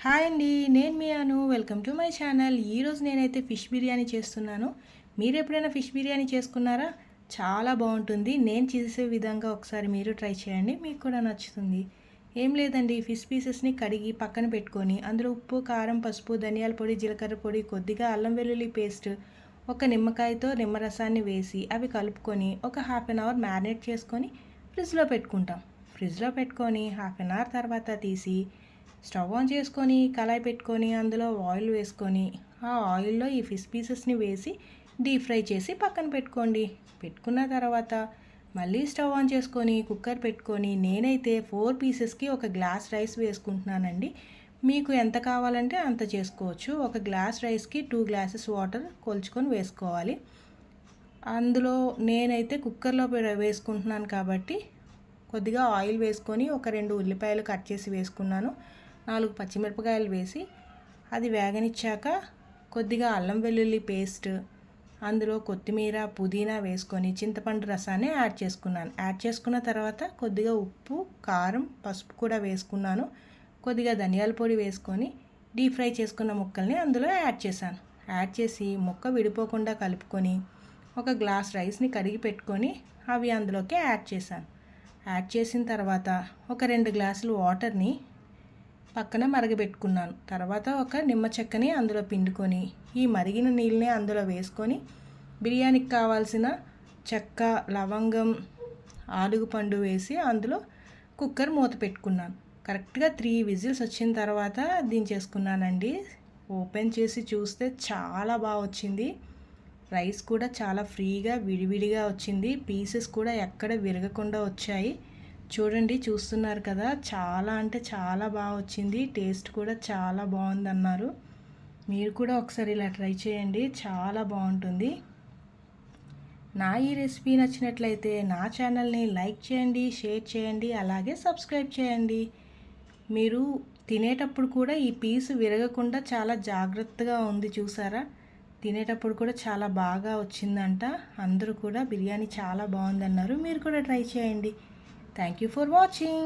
Hi అండి, నేను మీ Anu. Welcome to my channel. ఈరోజు నేనైతే ఫిష్ బిర్యానీ చేస్తున్నాను. మీరు ఎప్పుడైనా ఫిష్ బిర్యానీ చేసుకున్నారా? చాలా బాగుంటుంది. నేను చేసే విధంగా ఒకసారి మీరు ట్రై చేయండి, మీకు కూడా నచ్చుతుంది. ఏం లేదండి, ఫిష్ పీసెస్ని కడిగి పక్కన పెట్టుకొని అందులో ఉప్పు, కారం, పసుపు, ధనియాల పొడి, జీలకర్ర పొడి, కొద్దిగా అల్లం వెల్లుల్లి పేస్ట్, ఒక నిమ్మకాయతో నిమ్మరసాన్ని వేసి అవి కలుపుకొని ఒక హాఫ్ అన్ అవర్ మ్యారినేట్ చేసుకొని ఫ్రిడ్జ్లో పెట్టుకుంటాం. ఫ్రిడ్జ్లో పెట్టుకొని హాఫ్ అన్ అవర్ తర్వాత తీసి స్టవ్ ఆన్ చేసుకొని కళాయి పెట్టుకొని అందులో ఆయిల్ వేసుకొని ఆ ఆయిల్లో ఈ ఫిష్ పీసెస్ని వేసి డీప్ ఫ్రై చేసి పక్కన పెట్టుకోండి. పెట్టుకున్న తర్వాత మళ్ళీ స్టవ్ ఆన్ చేసుకొని కుక్కర్ పెట్టుకొని నేనైతే 4 పీసెస్కి ఒక గ్లాస్ రైస్ వేసుకుంటున్నానండి. మీకు ఎంత కావాలంటే అంత చేసుకోవచ్చు. ఒక గ్లాస్ రైస్కి 2 గ్లాసెస్ వాటర్ కొలుచుకొని వేసుకోవాలి. అందులో నేనైతే కుక్కర్లో వేసుకుంటున్నాను కాబట్టి కొద్దిగా ఆయిల్ వేసుకొని ఒక 2 ఉల్లిపాయలు కట్ చేసి వేసుకున్నాను. 4 పచ్చిమిరపకాయలు వేసి అది వేగనిచ్చాక కొద్దిగా అల్లం వెల్లుల్లి పేస్ట్, అందులో కొత్తిమీర, పుదీనా వేసుకొని చింతపండు రసాన్ని యాడ్ చేసుకున్నాను. యాడ్ చేసుకున్న తర్వాత కొద్దిగా ఉప్పు, కారం, పసుపు కూడా వేసుకున్నాను. కొద్దిగా ధనియాల పొడి వేసుకొని డీప్ ఫ్రై చేసుకున్న ముక్కల్ని అందులో యాడ్ చేశాను. యాడ్ చేసి ముక్క విడిపోకుండా కలుపుకొని ఒక గ్లాస్ రైస్ని కడిగి పెట్టుకొని అవి అందులోకి యాడ్ చేశాను. యాడ్ చేసిన తర్వాత ఒక 2 గ్లాసులు వాటర్ని పక్కన మరగబెట్టుకున్నాను. తర్వాత ఒక నిమ్మ చెక్కని అందులో పిండుకొని ఈ మరిగిన నీళ్ళని అందులో వేసుకొని బిర్యానీకి కావాల్సిన చెక్క, లవంగం, ఆలుగుపండు వేసి అందులో కుక్కర్ మూత పెట్టుకున్నాను. కరెక్ట్గా 3 విజిల్స్ వచ్చిన తర్వాత దించేసుకున్నానండి. ఓపెన్ చేసి చూస్తే చాలా బాగా వచ్చింది. రైస్ కూడా చాలా ఫ్రీగా విడివిడిగా వచ్చింది. పీసెస్ కూడా ఎక్కడ విరగకుండా వచ్చాయి. చూడండి, చూస్తున్నారు కదా, చాలా అంటే చాలా బాగా వచ్చింది. టేస్ట్ కూడా చాలా బాగుందన్నారు. మీరు కూడా ఒకసారి ఇలా ట్రై చేయండి, చాలా బాగుంటుంది. నా ఈ రెసిపీ నచ్చినట్లయితే నా ఛానల్ని లైక్ చేయండి, షేర్ చేయండి, అలాగే సబ్స్క్రైబ్ చేయండి. మీరు తినేటప్పుడు కూడా ఈ పీసు విరగకుండా చాలా జాగ్రత్తగా ఉంది, చూసారా? తినేటప్పుడు కూడా చాలా బాగా వచ్చిందంట. అందరూ కూడా బిర్యానీ చాలా బాగుందన్నారు. మీరు కూడా ట్రై చేయండి. Thank you for watching.